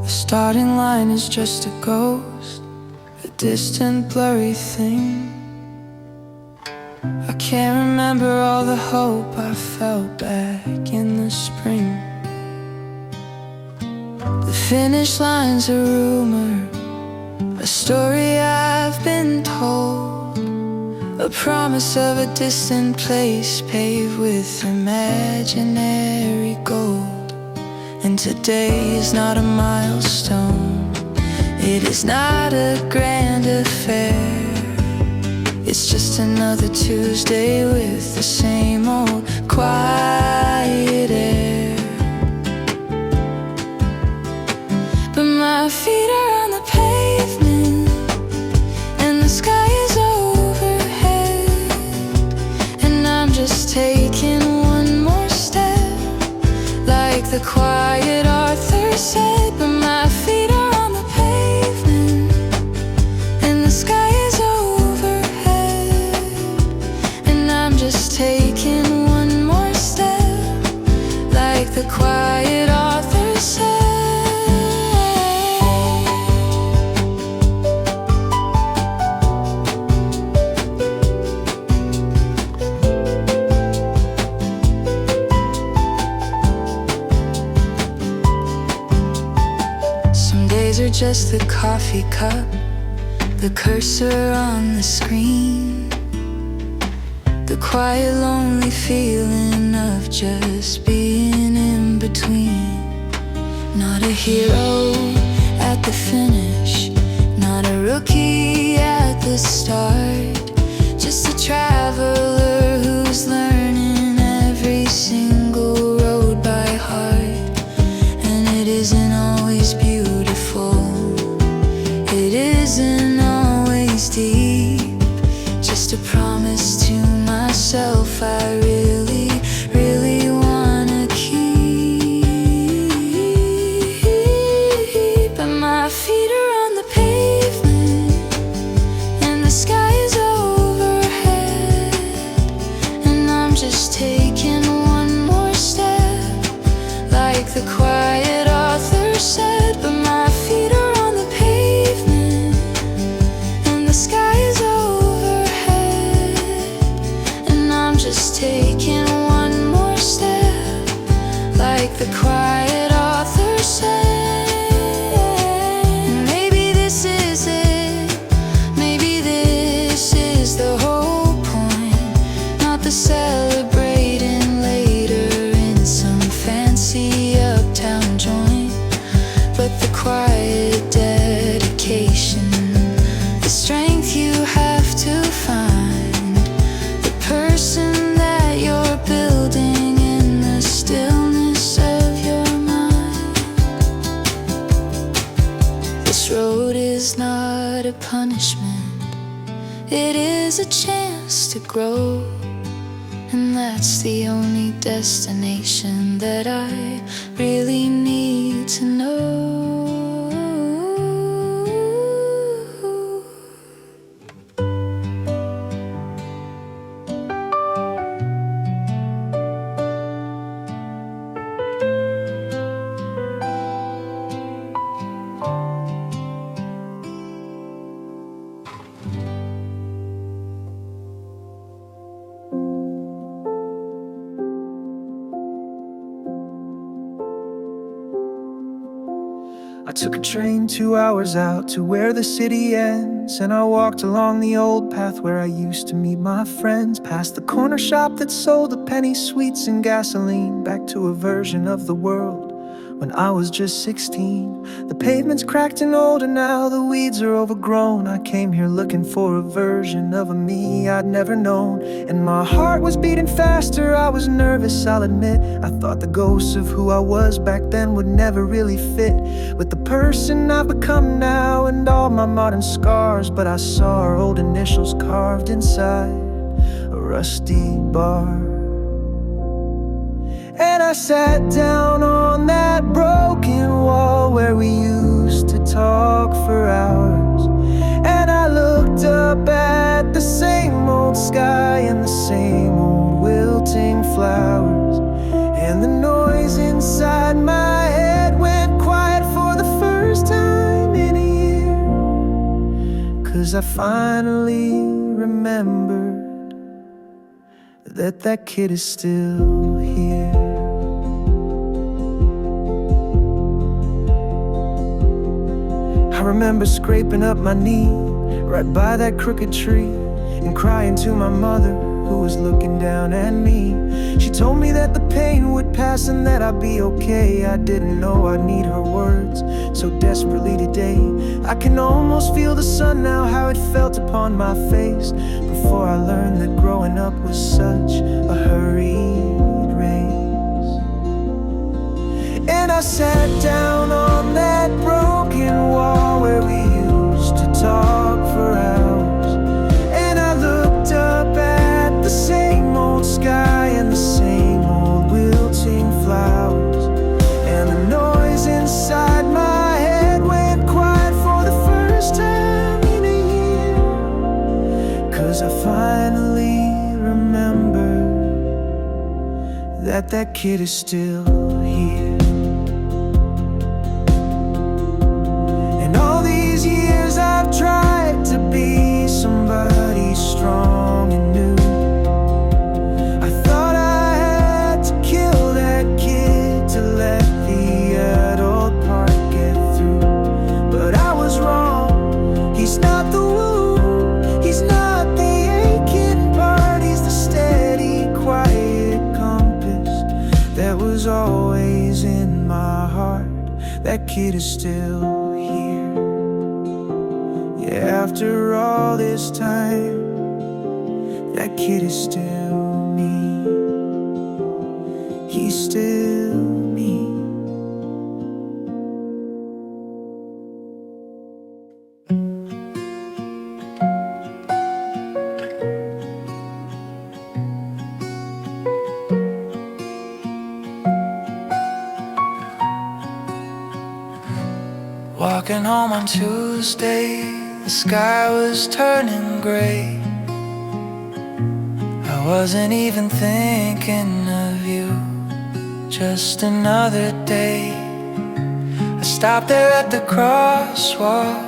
The starting line is just a ghost, a distant blurry thing. I can't remember all the hope I felt back in the spring. The finish line's a rumor, a story I've been told, a promise of a distant place paved with imaginary gold. And today is not a milestone, it is not a grand affair. It's just another Tuesday with the same old quiet air. But my feet are on the pavement and the sky is overhead, and I'm just taking one more step, like the quiet Arthur said. But my feet are on the pavement and the sky is overhead, and I'm just taking one more step, like the quiet Arthur said. Are just the coffee cup, the cursor on the screen, the quiet lonely feeling of just being in between. Not a hero at the finish, not a rookie at the start, just a traveler who's learning every single road by heart. And it isn't always beautiful, it isn't always deep, just a promise to myself I really, really wanna keep. But my feet are on the pavement and the sky is overhead, and I'm just taking one more step, like the quiet Arthur said. But my feet are on the pavement and the sky is overhead, and I'm just taking one more step, like the quiet Arthur said. Maybe this is it, maybe this is the whole point, not the celebrating later in some fancy uptown joint, but the quiet dedication, the strength you have to find, the person that you're building in the stillness of your mind. This road is not a punishment, it is a chance to grow, and that's the only destination that I really need to know. I took a train 2 hours out to where the city ends, and I walked along the old path where I used to meet my friends, past the corner shop that sold the penny sweets and gasoline, back to a version of the world when I was just 16. The pavement's cracked and older now, the weeds are overgrown. I came here looking for a version of a me I'd never known, and my heart was beating faster. I was nervous, I'll admit. I thought the ghosts of who I was back then would never really fit with the person I've become now and all my modern scars. But I saw our old initials carved inside a rusty bar, and I sat down on that broken wall where we used to talk for hours, and I looked up at the same old sky and the same old wilting flowers, and the noise inside my head went quiet for the first 'cause I finally remembered that kid is still here. I remember scraping up my knee right by that crooked tree and crying to my mother, who was looking down at me. She told me that the pain would pass and that I'd be okay. I didn't know I'd need her words so desperately today. I can almost feel the sun now, how it felt upon my face, before I learned that growing up was such a hurried race. And I sat down on that broken wall where we used to talk for hours, and I looked up at the same old sky and the same old wilting flowers, and the noise inside my head went quiet for the first time in a year. 'Cause I finally remembered that kid is still here. And all these years I've tried to be somebody strong and new. I thought I had to kill that kid to let the adult part get through, but I was wrong. He's not the wound, he's not the aching part, he's the steady, quiet compass that was always in my heart. That kid is still here. Yeah, after all this time, that kid is still me. He's still me. Walking home on Tuesday, the sky was turning gray. I wasn't even thinking of you, just another day. I stopped there at the crosswalk,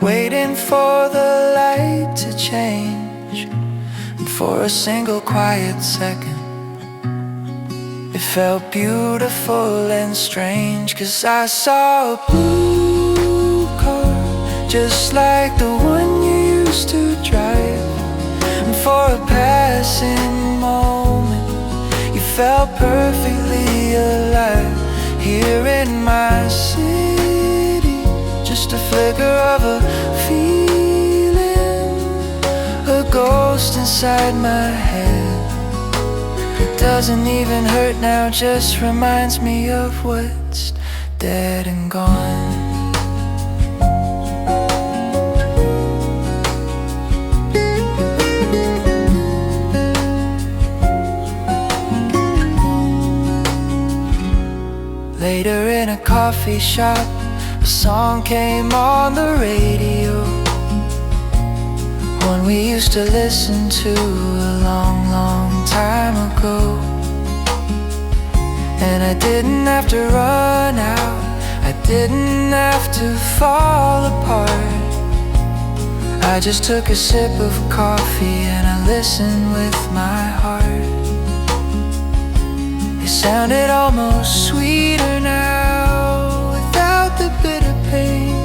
waiting for the light to change. And for a single quiet second, it felt beautiful and strange. 'Cause I saw a blue car, just like the one you used to drive. And for a passing moment, you felt perfectly alive. Here in my city, just a flicker of a feeling, a ghost inside my head. It doesn't even hurt now, just reminds me of what's dead and gone. Later in a coffee shop, a song came on the radio, one we used to listen to a long, long time ago. And I didn't have to run out, I didn't have to fall apart. I just took a sip of coffee and I listened with my heart. It sounded almost sweeter now, without the bitter pain.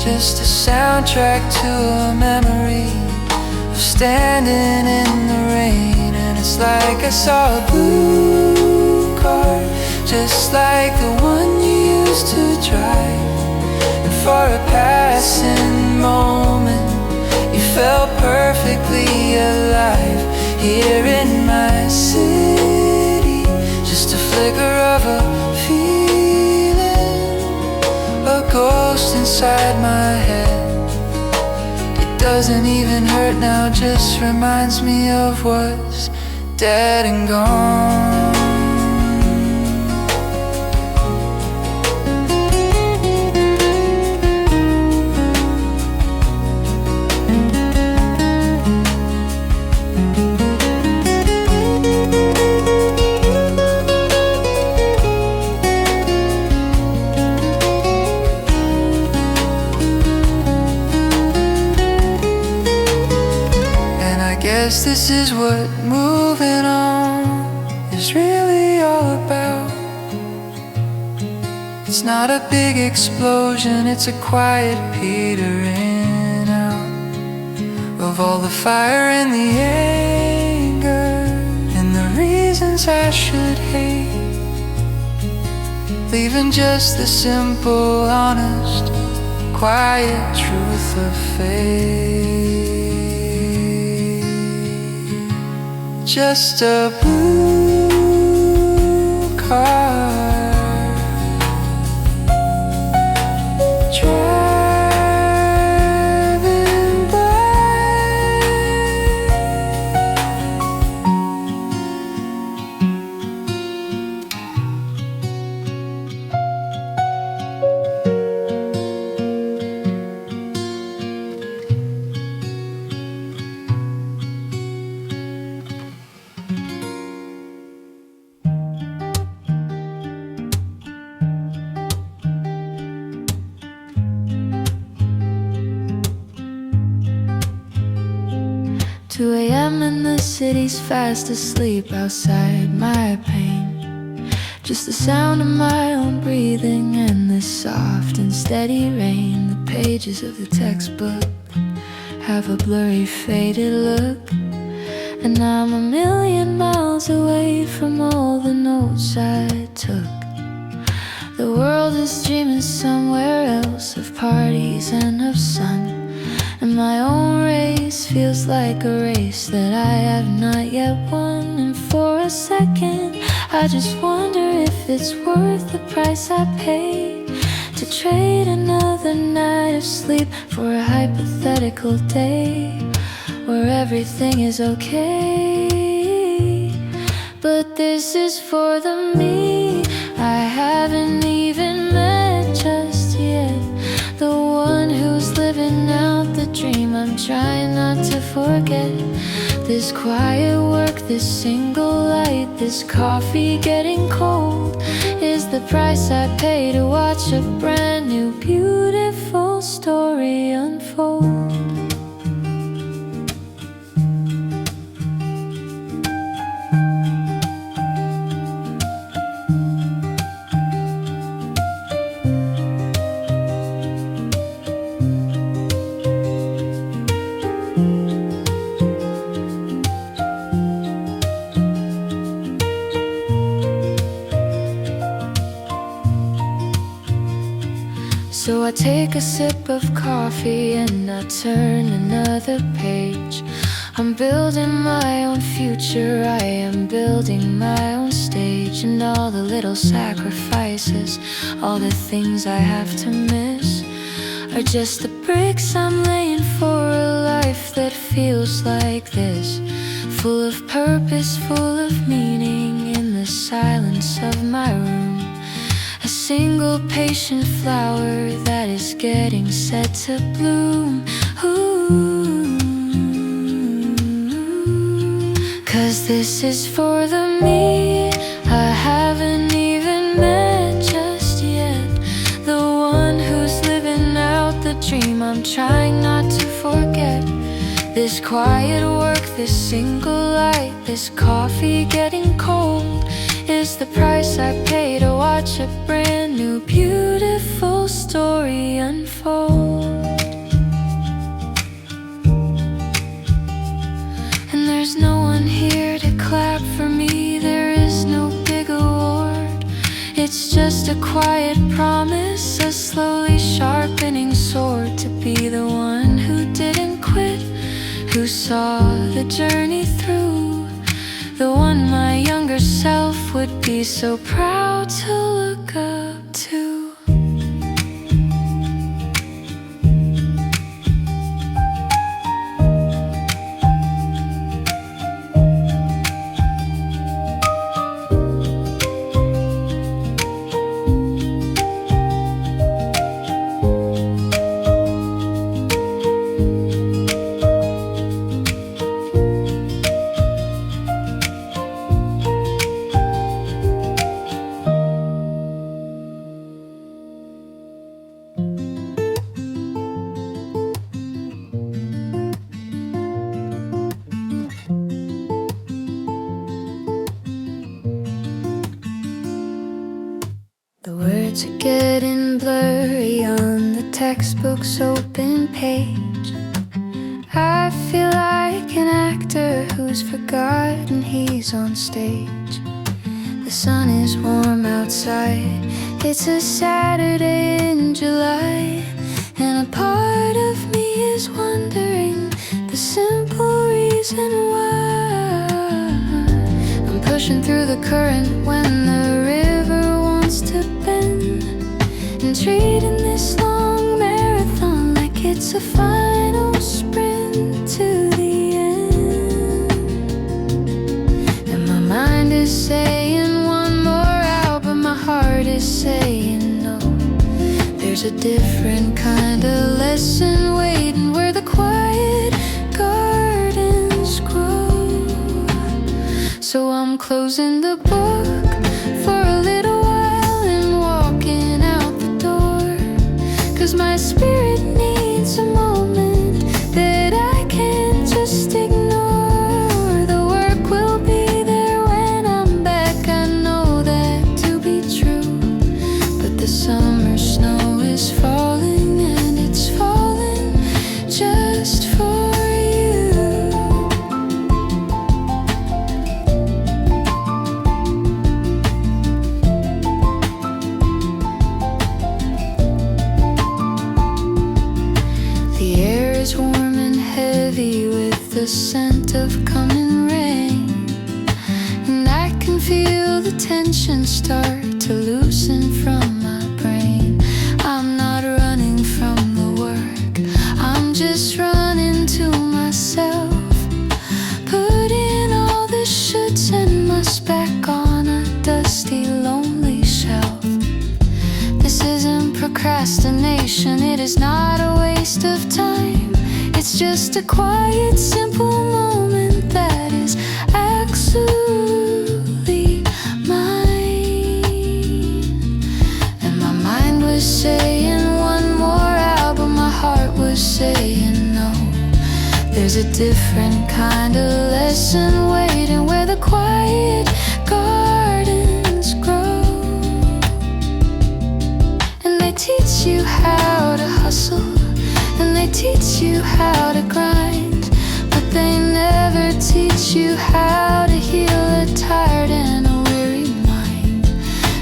Just a soundtrack to a memory of standing in the rain. And it's like I saw a blue car, just like the one you used to drive. And for a passing moment, you felt perfectly alive. Here in my city, just a flicker of a feeling, a ghost inside my head. It doesn't even hurt now, just reminds me of what's dead and gone. This is what moving on is really all about. It's not a big explosion, it's a quiet petering out of all the fire and the anger and the reasons I should hate, leaving just the simple, honest, quiet truth of fate. Just a blue car driving by. Two a.m. and the city's fast asleep outside my pain. Just the sound of my own breathing and the soft and steady rain. The pages of the textbook have a blurry, faded look, and I'm a million miles away from all the notes I took. The world is dreaming somewhere else of parties and of sun, and my own race feels like a race that I have not yet won. And for a second I just wonder if it's worth the price I pay to trade another night of sleep for a hypothetical day where everything is okay. But this is for the me I haven't even met just yet, the one who's living out the dream I'm trying not to forget. This quiet work, this single light, this coffee getting cold is the price I pay to watch a brand new beautiful story unfold. So I take a sip of coffee and I turn another page. I'm building my own future, I am building my own stage. And all the little sacrifices, all the things I have to miss, are just the bricks I'm laying for a life that feels like this, full of purpose, full of meaning, in the silence of my room. A single patient flower that is getting set to bloom. Ooh. 'Cause this is for the me I haven't even met just yet, the one who's living out the dream I'm trying not to forget. This quiet work, this single light, this coffee getting cold is the price I pay to watch a brand new beautiful story unfold. And there's no one here to clap for me, there is no big award. It's just a quiet promise, a slowly sharpening sword, to be the one who didn't quit, who saw the journey through, the one my younger self would be so proud to look up to. The words are getting blurry on the textbook's open page. I feel like an actor who's forgotten he's on stage. The sun is warm outside, it's a Saturday in July, and a part of me is wondering the simple reason why I'm pushing through the current when the river wants to bend, and treating this long marathon like it's a final sprint to the end. And my mind is saying one more out, but my heart is saying no. There's a different kind of lesson waiting where the quiet gardens grow. So I'm closing the book for a little while and walking out the door, 'cause my spirit needs a moment that I can't just ignore. The work will be there when I'm back, I know that to be true. But the summer snow is falling, and it's falling just for you. The air is warm and heavy with the scent of coming rain, and I can feel the tension start to loosen from my brain. I'm not running from the work, I'm just running to myself, putting all the shoulds and must back on a dusty, lonely shelf. This isn't procrastination, it is not a waste of time. It's just a quiet, simple moment that is absolutely mine. And my mind was saying one more out, but my heart was saying no. There's a different kind of lesson waiting where the quiet gardens grow. And they teach you how to hustle, and they teach you how to grind, but they never teach you how to heal a tired and a weary mind.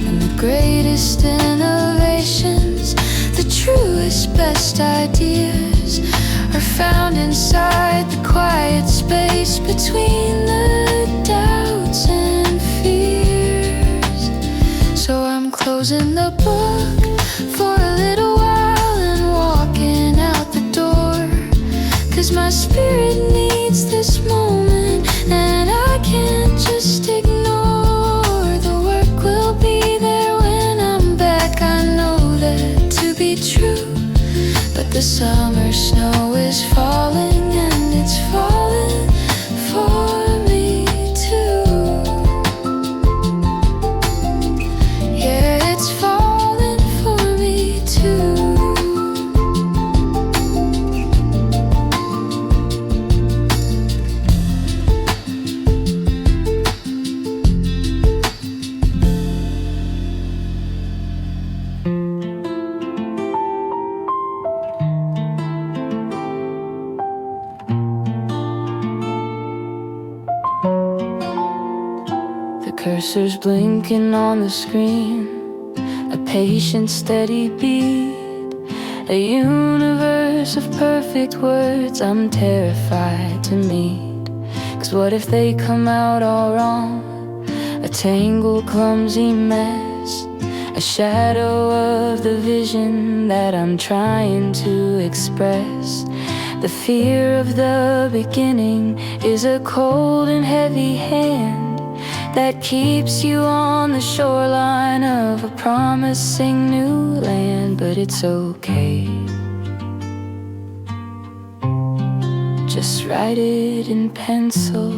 And the greatest innovations, the truest, best ideas are found inside the quiet space between the doubts and fears. So I'm closing the book for a little while and walking out the door, 'cause my spirit needs this moment and I can't just ignore. The work will be there when I'm back, I know that to be true. But the summer snow is falling, and it's falling for me too. Yeah, it's falling for me too. Cursor's blinking on the screen, a patient, steady beat, a universe of perfect words I'm terrified to meet. 'Cause what if they come out all wrong? A tangled, clumsy mess, a shadow of the vision that I'm trying to express. The fear of the beginning is a cold and heavy hand that keeps you on the shoreline of a promising new land. But it's okay, just write it in pencil.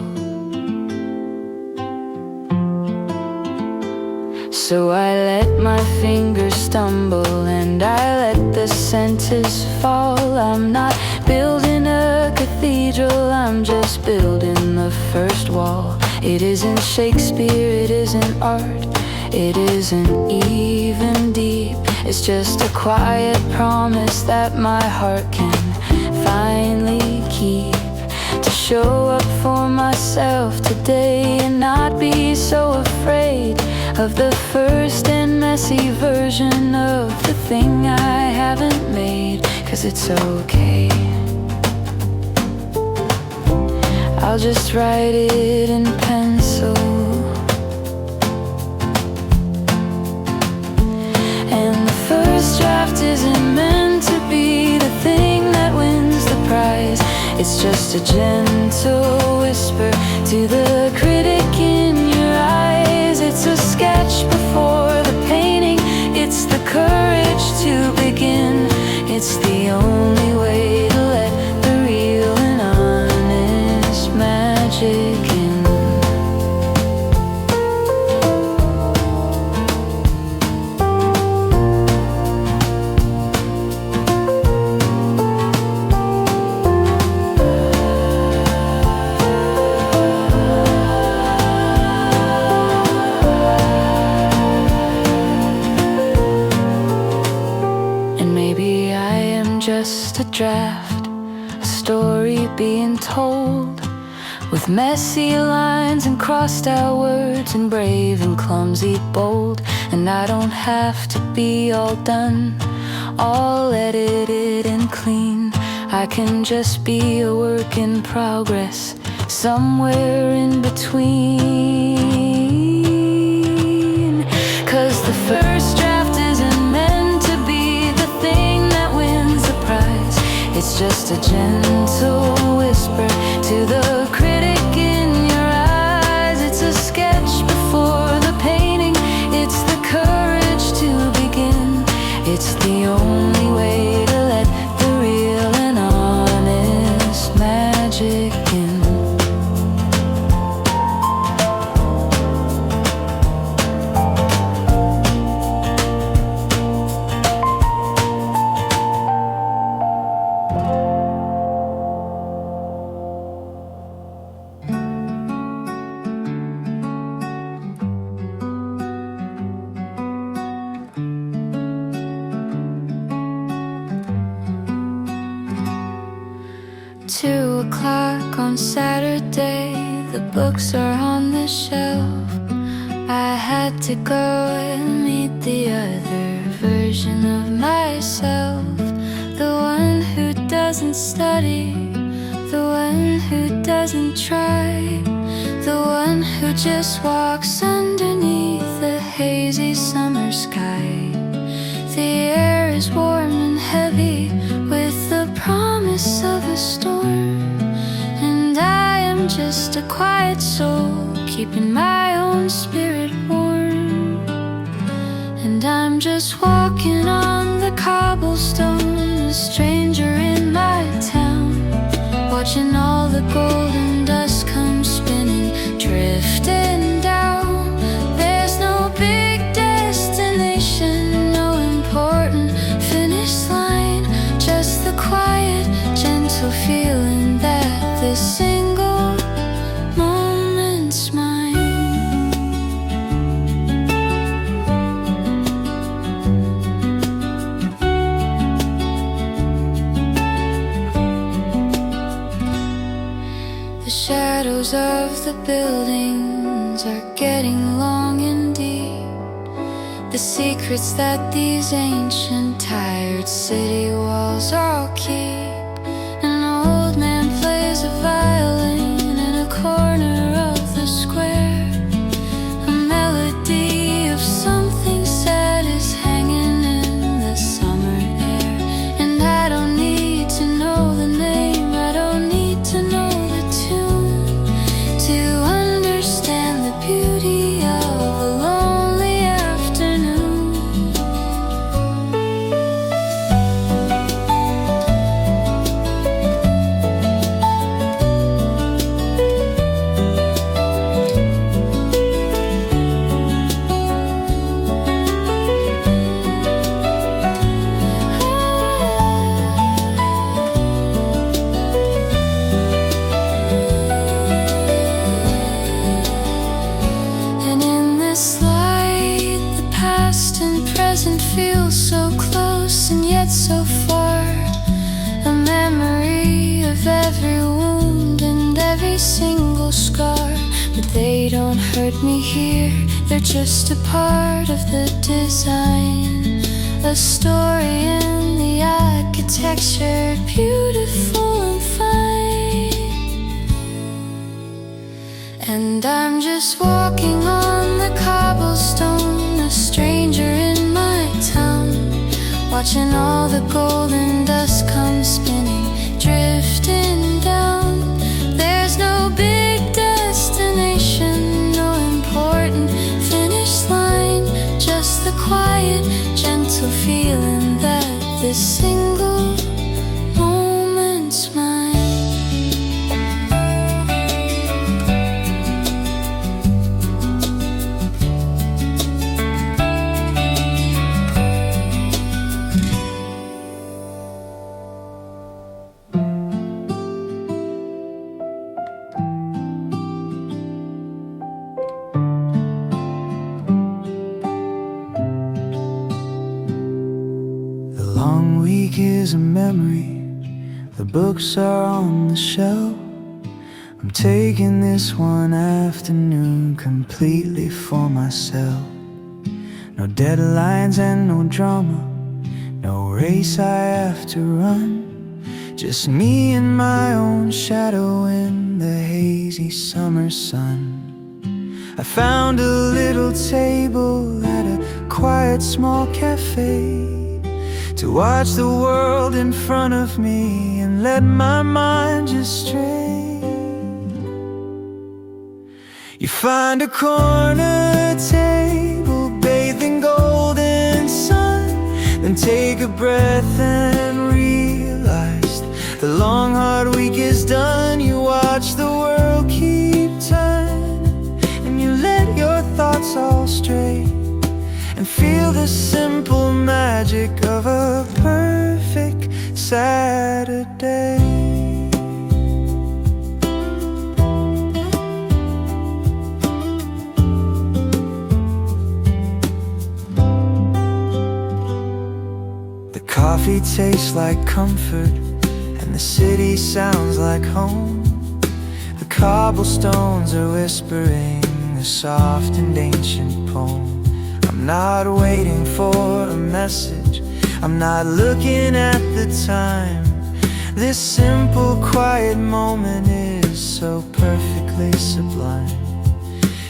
So I let my fingers stumble and I let the sentence fall. I'm not building a cathedral, I'm just building the first wall. It isn't Shakespeare, it isn't art, it isn't even It's just a quiet promise that my heart can finally keep, to show up for myself today and not be so afraid of the first and messy version of the thing I haven't made. 'Cause it's okay, I'll just write it in pencil. And the first draft isn't meant to be the thing that wins the prize. It's just a gentle whisper to the critic in your eyes. It's a sketch before the painting. It's the courage to begin. It's the only way to let the real and honest magic in. Just a draft, a story being told, with messy lines and crossed out words and brave and clumsy bold. And I don't have to be all done, all edited and clean. I can just be a work in progress, somewhere in between. 'Cause the first draft isn't meant to be the thing that wins the prize. It's just a gentle whisper to the critic in your eyes. It's a sketch before the painting. It's the courage to begin. It's the only way to let the real and honest magic in. On Saturday, the books are on the shelf. I had to go and meet the other version of myself, the one who doesn't study, the one who doesn't try, the one who just walks underneath the hazy summer sky. The air is warm and heavy with the promise of a storm. Just a quiet soul, keeping my own spirit warm. And I'm just walking on the cobblestone, a stranger in my town, watching all the golden dust come spinning, drifting down. There's no big destination, no important finish line, just the quiet, gentle feeling that this single moment's mine. The shadows of the buildings are getting long and deep, the secrets that these ancient, tired city walls all keep. An old man plays a violin in a corner of the square. A melody of something sad is hanging in the summer air. And I don't need to know the name, I don't need to know the tune, to understand the beauty of a lonely afternoon. of every wound and every single scar, but they don't hurt me here. They're just a part of the design, a story in the architecture, beautiful and fine. And I'm just walking on the cobblestone, a stranger in my town, watching all the golden dust come spinning, drifting down. There's no big destination, no important finish line, just the quiet, gentle feeling that this single moment's mine. The long week is a memory, the books are on the shelf. I'm taking this one afternoon completely for myself. No deadlines and no drama, no race I have to run, just me and my own shadow in the hazy summer sun. I found a little table at a quiet small cafe to watch the world in front of me and let my mind just stray. You find a corner table bathed in golden sun, then take a breath and realize the long hard week is done. You watch the world keep turning and you let your thoughts all stray and feel the simple magic of a perfect Saturday. The coffee tastes like comfort and the city sounds like home. The cobblestones are whispering a soft and ancient poem. I'm not waiting for a message, I'm not looking at the time. This simple quiet moment is so perfectly sublime.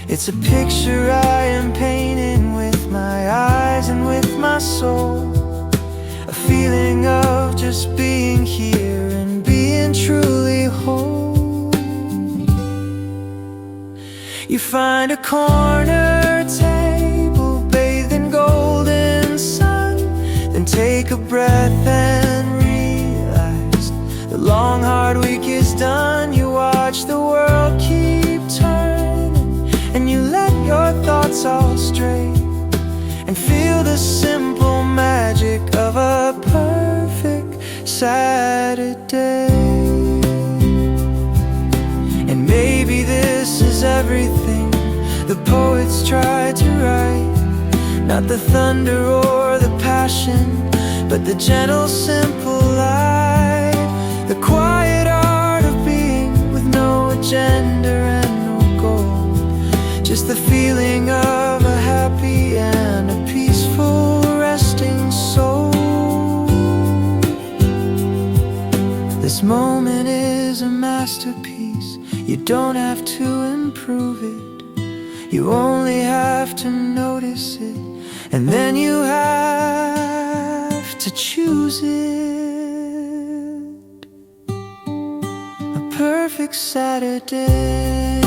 It's a picture I am painting with my eyes and with my soul, a feeling of just being here and being truly whole. You find a corner table bathed in golden sun, then take a breath and realize the long hard week is done. You watch the world keep turning and you let your thoughts all stray and feel the simple magic of a perfect Saturday. And maybe this is everything the poets tried to write, not the thunder or the passion, but the gentle, simple light, the quiet art of being with no agenda and no goal, just the feeling of a happy and a peaceful resting soul. This moment is a masterpiece, you don't have to improve it, you only have to notice it, and then you have to choose it. A perfect Saturday.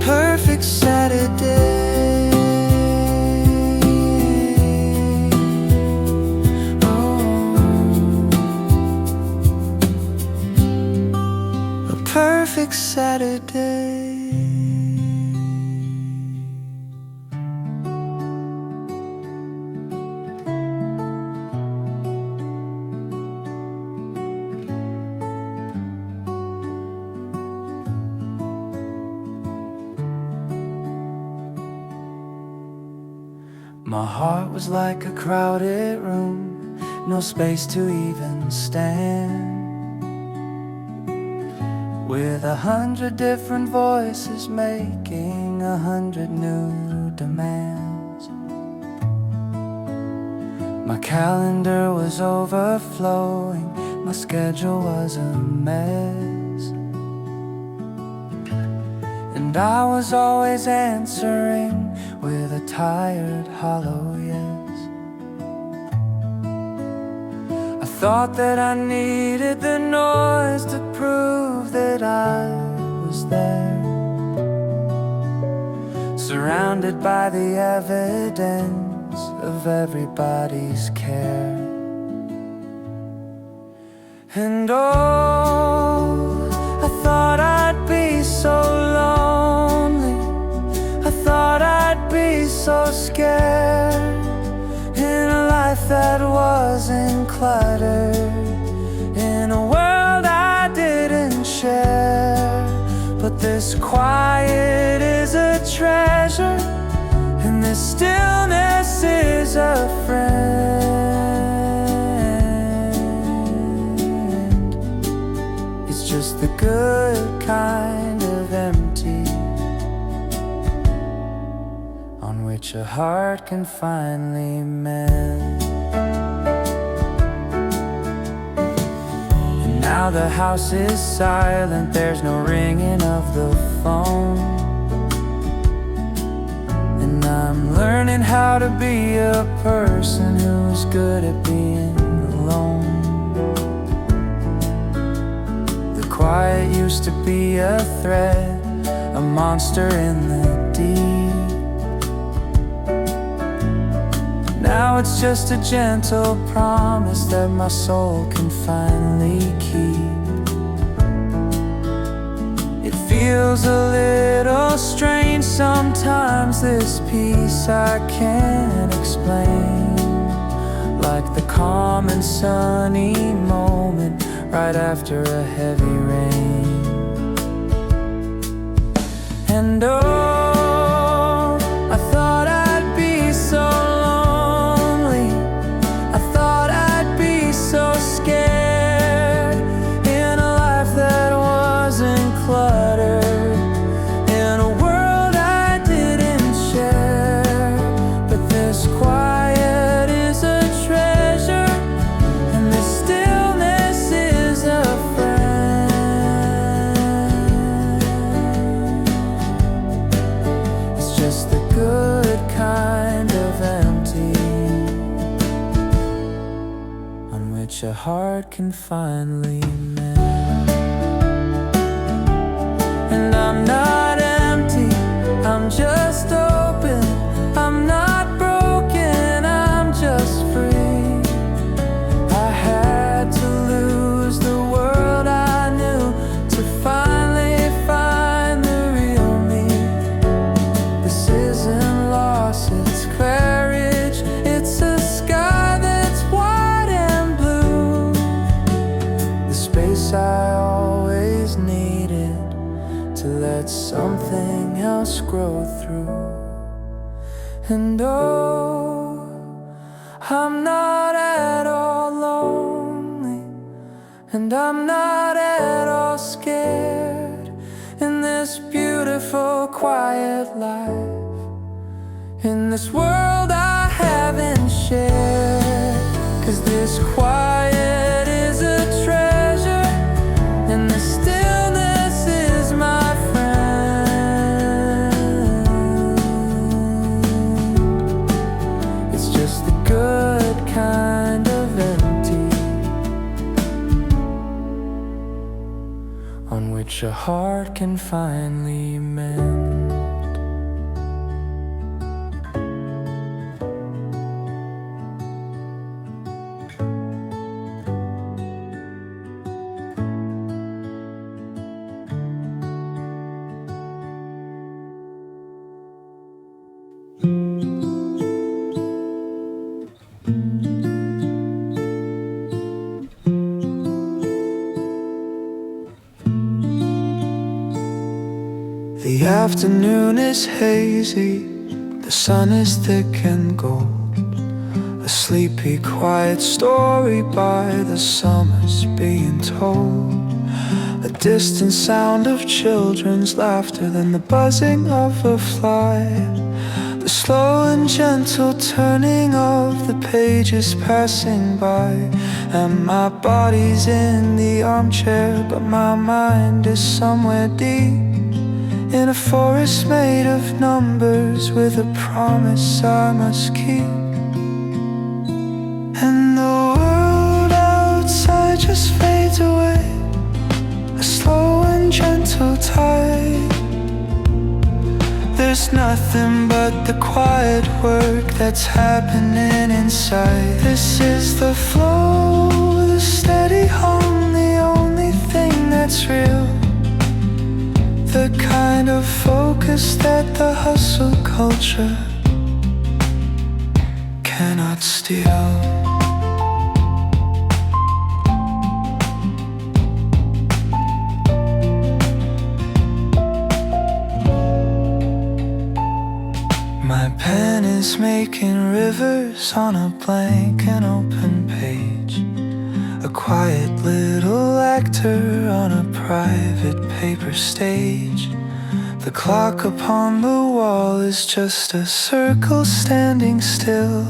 Perfect Saturday. Oh, a perfect Saturday. My heart was like a crowded room, no space to even stand, with 100 different voices making 100 new demands. My calendar was overflowing, my schedule was a mess, and I was always answering with a tired, hollow yes. I thought that I needed the noise to prove that I was there, surrounded by the evidence of everybody's care. And oh, I thought I'd be so lonely, I thought I'd be so scared, in a life that wasn't cluttered, in a world I didn't share. But this quiet is a treasure, and this stillness is a friend. It's just the good kind of empty, on which a heart can finally mend. And now the house is silent, there's no ringing of the phone, and I'm learning how to be a person who's good at being alone. The quiet used to be a threat, a monster in the deep. Now it's just a gentle promise that my soul can finally keep. It feels a little strange sometimes, this peace I can't explain, like the calm and sunny moment right after a heavy rain. And oh, I thought I'd be so lonely, I thought I'd be so scared, in a life that wasn't cluttered, in a world I didn't share. But this quiet is a treasure, and this stillness is a friend. It's just the good kind of empty, on which a heart can finally mend. And I'm not empty, I'm just open, I'm not broken, I'm just free. I had to lose the world I knew to finally find the real me. This isn't loss, it's courage, it's a sky that's wide and blue, the space I always needed to let something else grow through. And oh, I'm not at all lonely, and I'm not at all scared, in this beautiful quiet life, in this world I haven't shared. 'Cause this quiet is a treasure, and the stillness is my friend. It's just the good kind of empty, on which a heart can finally mend. The afternoon is hazy, The sun is thick and gold, a sleepy, quiet story by the summers being told. A distant sound of children's laughter, then the buzzing of a fly. The slow and gentle turning of the pages passing by. And my body's in the armchair, but my mind is somewhere deep in a forest made of numbers, with a promise I must keep. And the world outside just fades away, a slow and gentle tide. There's nothing but the quiet work that's happening inside. This is the flow, the steady hum, the only thing that's real. The kind of focus that the hustle culture cannot steal. My pen is making rivers on a blank and open page, a quiet little actor on a private paper stage. The clock upon the wall is just a circle standing still,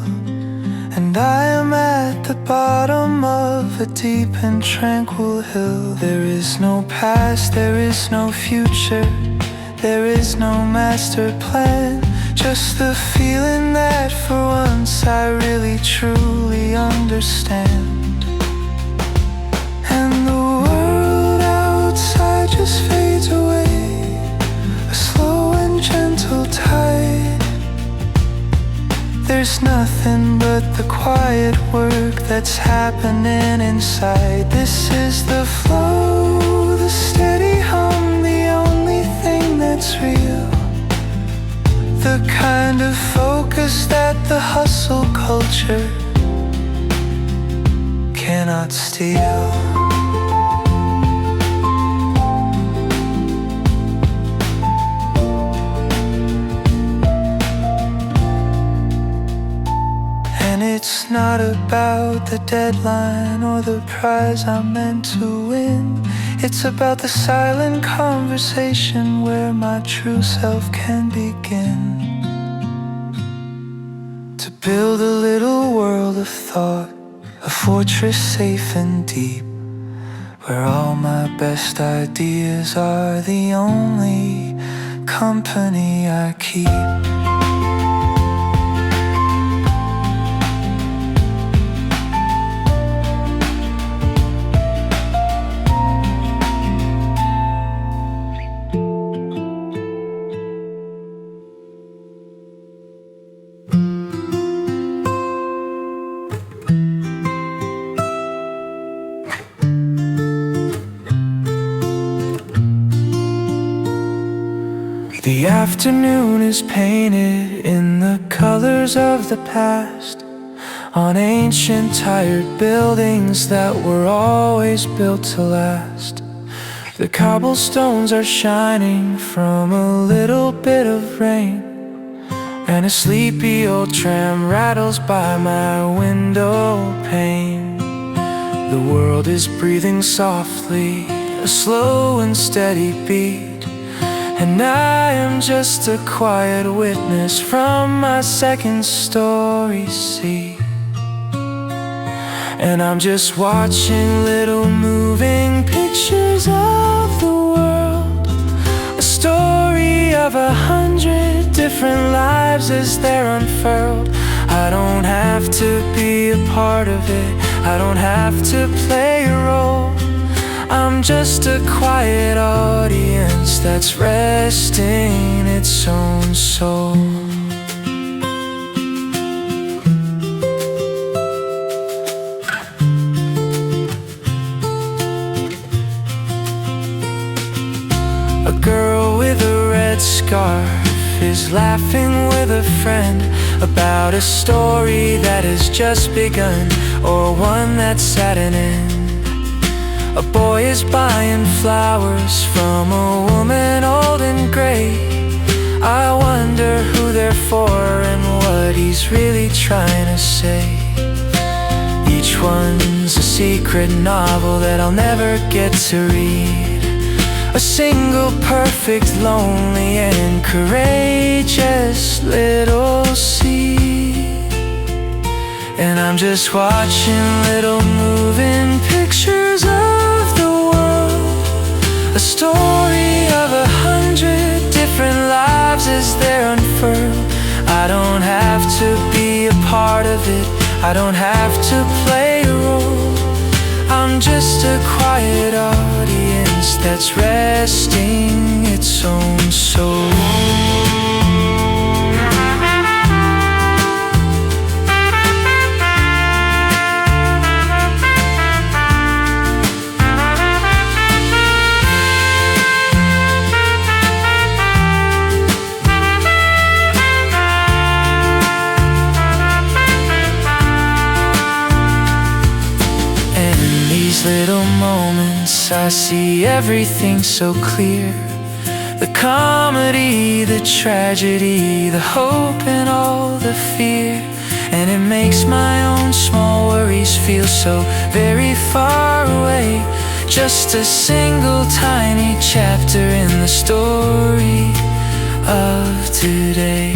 and I am at the bottom of a deep and tranquil hill. There is no past, there is no future, there is no master plan, just the feeling that for once I really truly understand. And the world outside just fades away, a slow and gentle tide. There's nothing but the quiet work that's happening inside. This is the flow, the steady hum, the only thing that's real. The kind of focus that the hustle culture cannot steal. And it's not about the deadline or the prize I'm meant to win. It's about the silent conversation where my true self can begin. To build a little world of thought, a fortress safe and deep, where all my best ideas are the only company I keep. The afternoon is painted in the colors of the past, on ancient tired buildings that were always built to last. The cobblestones are shining from a little bit of rain, and a sleepy old tram rattles by my window pane. The world is breathing softly, a slow and steady beat, and I am just a quiet witness from my second story seat. And I'm just watching little moving pictures of the world, a story of 100 different lives as they're unfurled. I don't have to be a part of it, I don't have to play a role. I'm just a quiet audience that's resting its own soul. A girl with a red scarf is laughing with a friend about a story that has just begun, or one that's at an end. A boy is buying flowers from a woman old and gray. I wonder who their for and what he's really trying to say. Each one's a secret novel that I'll never get to read. A single perfect, lonely and courageous little seed. And I'm just watching little moving pictures of the world, a story of 100 different lives as they're unfurled. I don't have to be a part of it, I don't have to play a role. I'm just a quiet audience that's resting its own soul. Little moments I see everything so clear. The comedy, the tragedy, the hope and all the fear. And it makes my own small worries feel so very far away. Just a single tiny chapter in the story of today.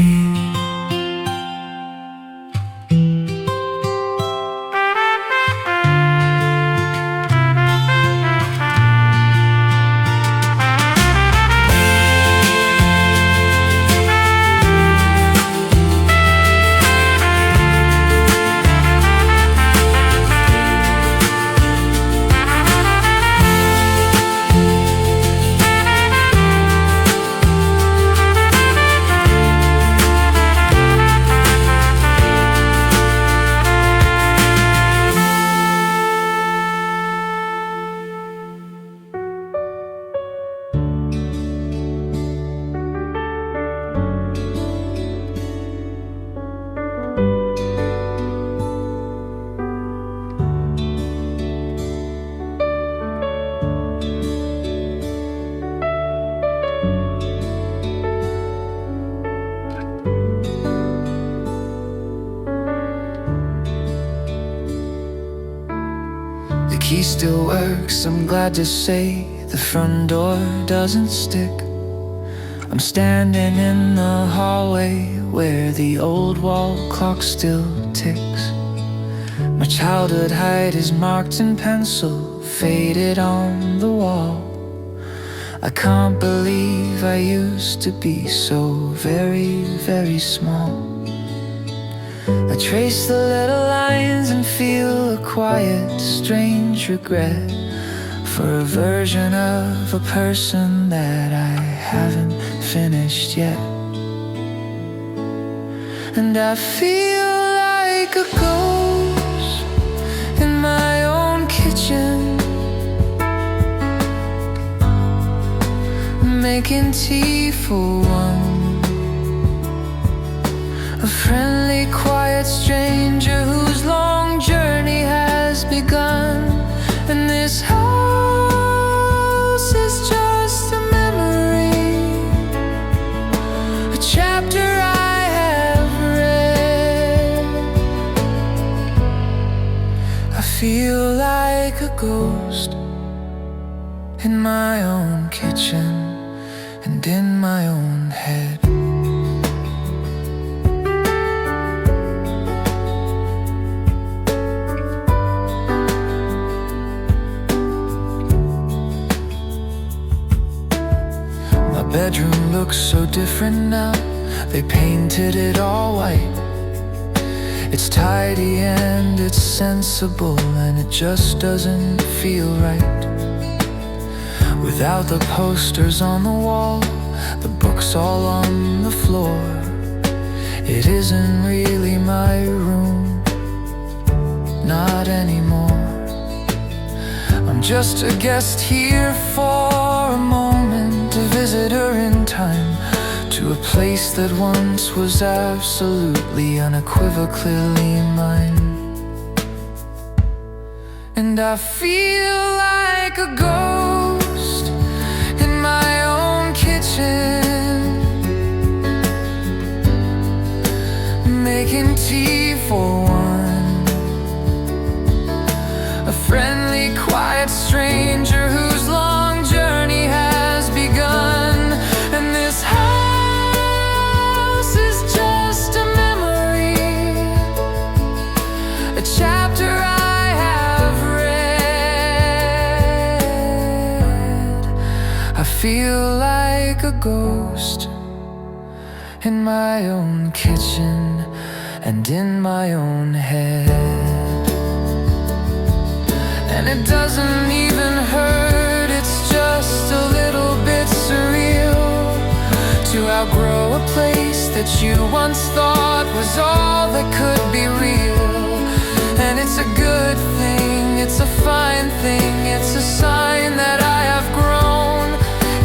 The key still works, I'm glad to say. The front door doesn't stick. I'm standing in the hallway where the old wall clock still ticks. My childhood height is marked in pencil, faded on the wall. I can't believe I used to be so very, very small. I trace the little lines and feel a quiet, strange regret for a version of a person that I haven't finished yet. And I feel like a ghost in my own kitchen, making tea for one. A friendly, quiet stranger whose long journey has begun. And this house is just a memory, a chapter I have read. I feel like a ghost in my own kitchen and in my own head. Bedroom looks so different now. They painted it all white. It's tidy and it's sensible, and it just doesn't feel right. Without the posters on the wall, the books all on the floor, it isn't really my room, not anymore. I'm just a guest here for a moment, a visitor in time to a place that once was absolutely, unequivocally mine. And I feel like a ghost in my own kitchen, feel like a ghost in my own kitchen and in my own head. And it doesn't even hurt, it's just a little bit surreal to outgrow a place that you once thought was all that could be real. And it's a good thing, it's a fine thing, it's a sign that I have grown.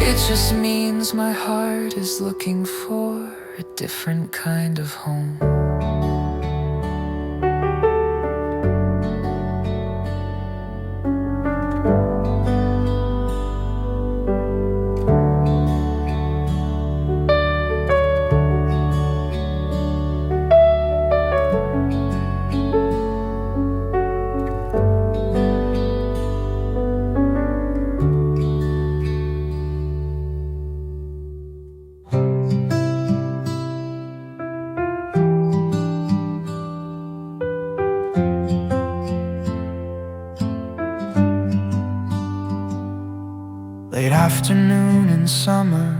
It just means my heart is looking for a different kind of home. Late afternoon in summer,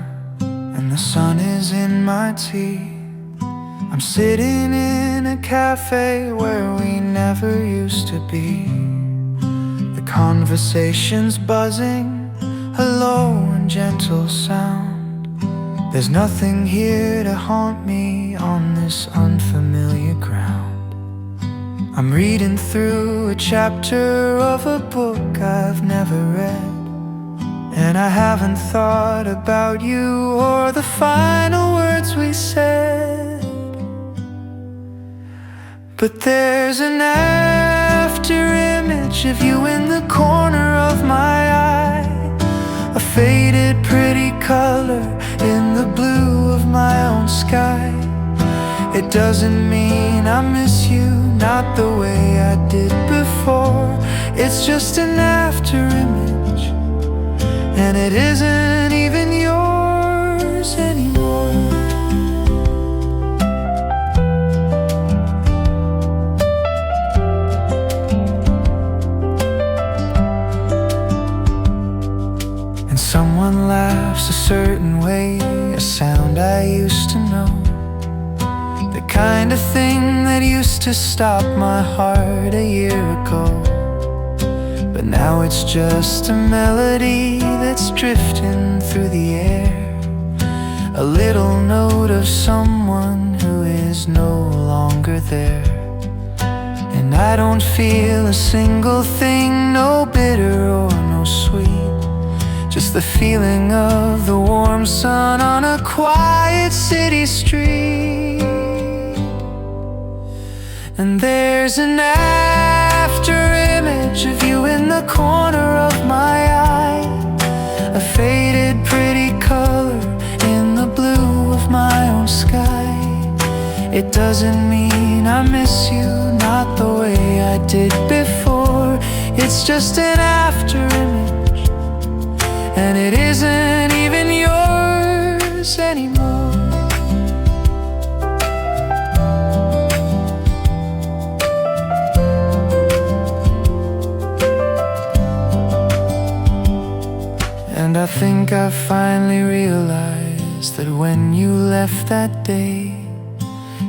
and the sun is in my tea. I'm sitting in a cafe where we never used to be. The conversation's buzzing, a low and gentle sound. There's nothing here to haunt me on this unfamiliar ground. I'm reading through a chapter of a book I've never read, and I haven't thought about you or the final words we said. But there's an afterimage of you in the corner of my eye, a faded pretty color in the blue of my own sky. It doesn't mean I miss you, not the way I did before. It's just an afterimage, and it isn't even yours anymore. And someone laughs a certain way, a sound I used to know, the kind of thing that used to stop my heart a year ago. But now it's just a melody that's drifting through the air, a little note of someone who is no longer there. And I don't feel a single thing, no bitter or no sweet, just the feeling of the warm sun on a quiet city street. And there's an afterimage of you in the corner of my eye, a faded pretty color in the blue of my own sky. It doesn't mean I miss you, not the way I did before. It's just an afterimage, and it isn't even yours anymore. And I think I finally realized that when you left that day,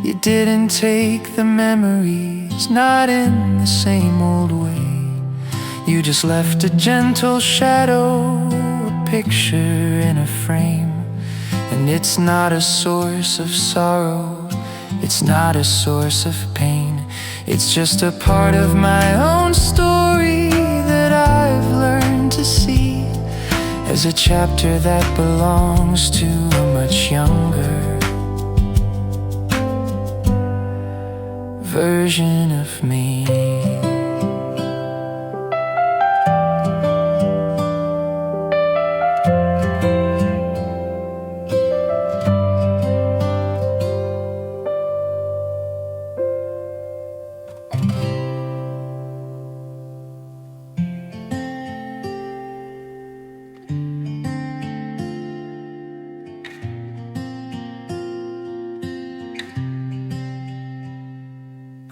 you didn't take the memories, not in the same old way. You just left a gentle shadow, a picture in a frame. And it's not a source of sorrow, it's not a source of pain. It's just a part of my own story that I've learned to see as a chapter that belongs to a much younger version of me.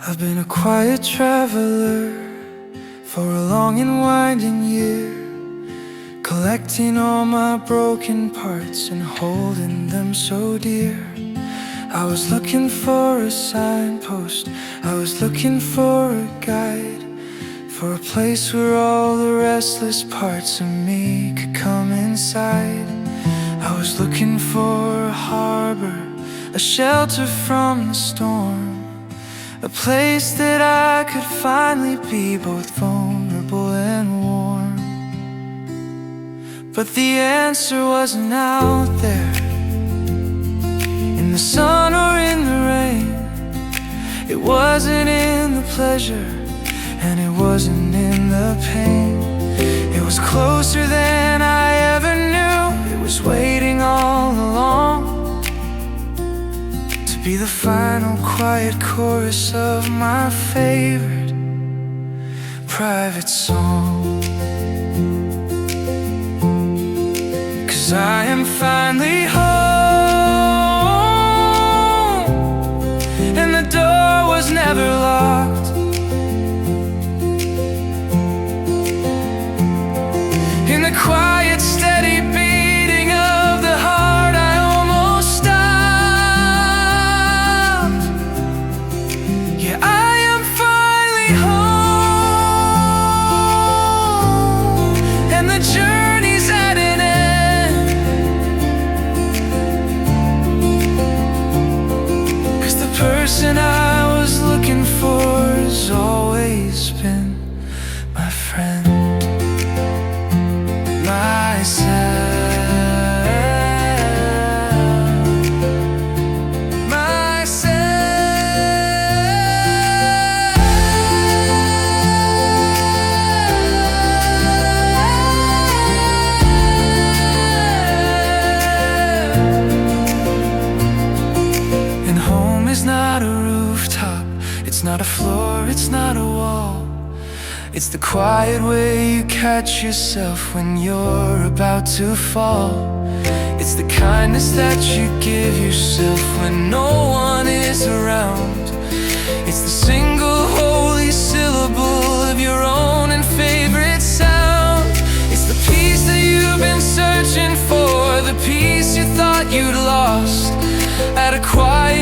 I've been a quiet traveler for a long and winding year, collecting all my broken parts and holding them so dear. I was looking for a signpost, I was looking for a guide, for a place where all the restless parts of me could come inside. I was looking for a harbor, a shelter from the storm, a place that I could finally be both vulnerable and warm. But the answer wasn't out there, in the sun or in the rain. It wasn't in the pleasure, and it wasn't in the pain. It was closer than I ever knew. It was waiting all along to be the final quiet chorus of my favorite private song. 'Cause I am finally home, and the door was never locked. In the quiet, steady beating of the heart, I almost stopped. Yeah, I am finally home, and the journey's at an end. 'Cause the person I was looking for has always been my friend. And home is not a rooftop, it's not a floor, it's not a wall. It's the quiet way you catch yourself when you're about to fall. It's the kindness that you give yourself when no one is around. It's the single holy syllable of your own and favorite sound. It's the peace that you've been searching for, the peace you thought you'd lost at a quiet